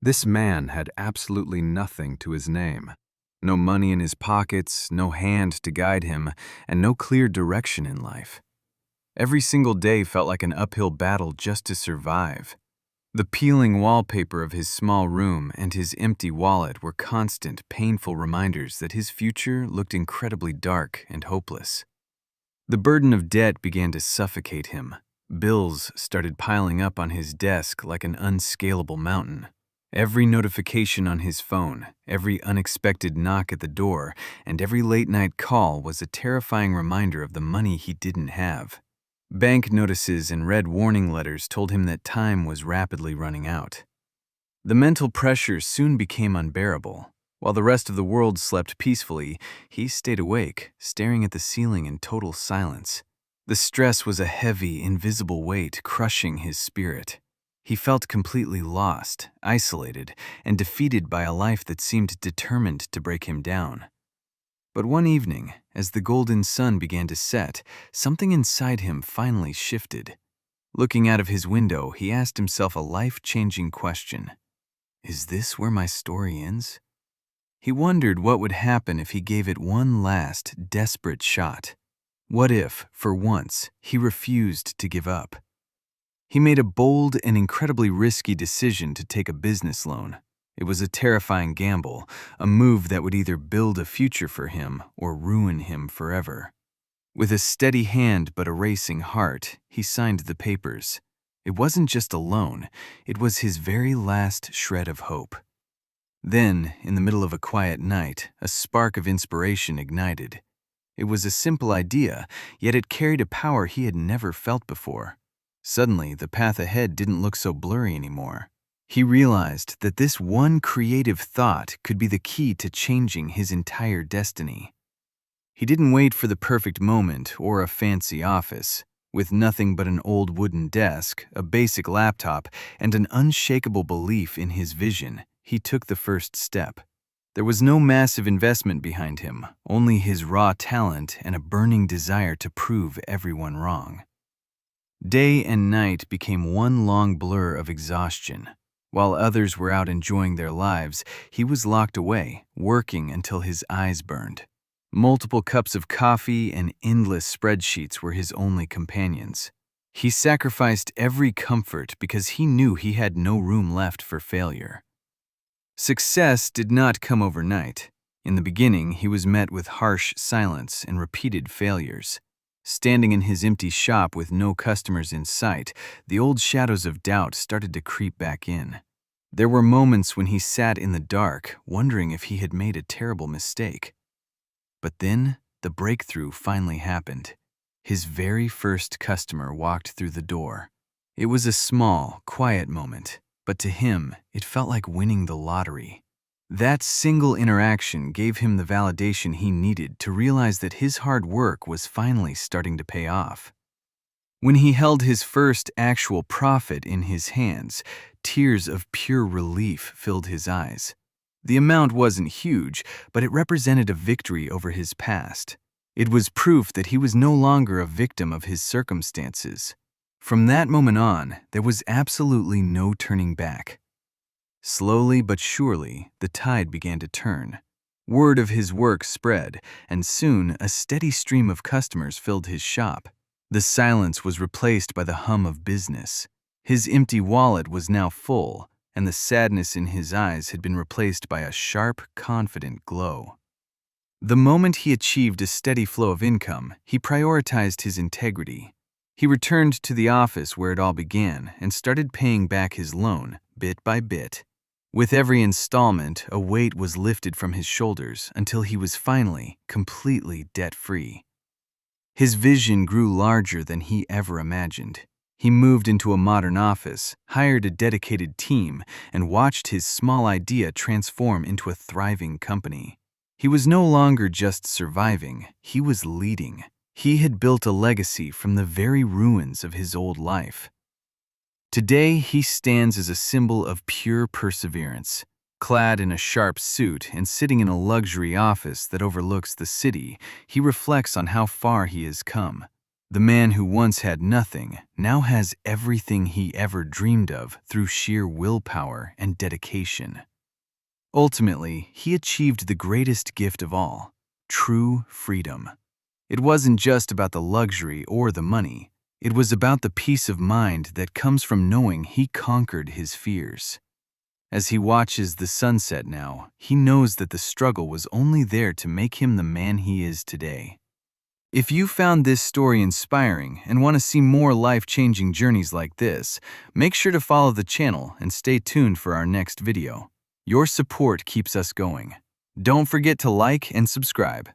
This man had absolutely nothing to his name. No money in his pockets, no hand to guide him, and no clear direction in life. Every single day felt like an uphill battle just to survive. The peeling wallpaper of his small room and his empty wallet were constant, painful reminders that his future looked incredibly dark and hopeless. The burden of debt began to suffocate him. Bills started piling up on his desk like an unscalable mountain. Every notification on his phone, every unexpected knock at the door, and every late-night call was a terrifying reminder of the money he didn't have. Bank notices and red warning letters told him that time was rapidly running out. The mental pressure soon became unbearable. While the rest of the world slept peacefully, he stayed awake, staring at the ceiling in total silence. The stress was a heavy, invisible weight crushing his spirit. He felt completely lost, isolated, and defeated by a life that seemed determined to break him down. But one evening, as the golden sun began to set, something inside him finally shifted. Looking out of his window, he asked himself a life-changing question. Is this where my story ends? He wondered what would happen if he gave it one last, desperate shot. What if, for once, he refused to give up? He made a bold and incredibly risky decision to take a business loan. It was a terrifying gamble, a move that would either build a future for him or ruin him forever. With a steady hand but a racing heart, he signed the papers. It wasn't just a loan, it was his very last shred of hope. Then, in the middle of a quiet night, a spark of inspiration ignited. It was a simple idea, yet it carried a power he had never felt before. Suddenly, the path ahead didn't look so blurry anymore. He realized that this one creative thought could be the key to changing his entire destiny. He didn't wait for the perfect moment or a fancy office. With nothing but an old wooden desk, a basic laptop, and an unshakable belief in his vision, he took the first step. There was no massive investment behind him, only his raw talent and a burning desire to prove everyone wrong. Day and night became one long blur of exhaustion. While others were out enjoying their lives, he was locked away, working until his eyes burned. Multiple cups of coffee and endless spreadsheets were his only companions. He sacrificed every comfort because he knew he had no room left for failure. Success did not come overnight. In the beginning, he was met with harsh silence and repeated failures. Standing in his empty shop with no customers in sight, the old shadows of doubt started to creep back in. There were moments when he sat in the dark, wondering if he had made a terrible mistake. But then, the breakthrough finally happened. His very first customer walked through the door. It was a small, quiet moment, but to him, it felt like winning the lottery. That single interaction gave him the validation he needed to realize that his hard work was finally starting to pay off. When he held his first actual profit in his hands, tears of pure relief filled his eyes. The amount wasn't huge, but it represented a victory over his past. It was proof that he was no longer a victim of his circumstances. From that moment on, there was absolutely no turning back. Slowly but surely, the tide began to turn. Word of his work spread, and soon a steady stream of customers filled his shop. The silence was replaced by the hum of business. His empty wallet was now full, and the sadness in his eyes had been replaced by a sharp, confident glow. The moment he achieved a steady flow of income, he prioritized his integrity. He returned to the office where it all began and started paying back his loan, bit by bit. With every installment, a weight was lifted from his shoulders until he was finally completely debt-free. His vision grew larger than he ever imagined. He moved into a modern office, hired a dedicated team, and watched his small idea transform into a thriving company. He was no longer just surviving, he was leading. He had built a legacy from the very ruins of his old life. Today, he stands as a symbol of pure perseverance. Clad in a sharp suit and sitting in a luxury office that overlooks the city, he reflects on how far he has come. The man who once had nothing now has everything he ever dreamed of through sheer willpower and dedication. Ultimately, he achieved the greatest gift of all, true freedom. It wasn't just about the luxury or the money. It was about the peace of mind that comes from knowing he conquered his fears. As he watches the sunset now, he knows that the struggle was only there to make him the man he is today. If you found this story inspiring and want to see more life-changing journeys like this, make sure to follow the channel and stay tuned for our next video. Your support keeps us going. Don't forget to like and subscribe.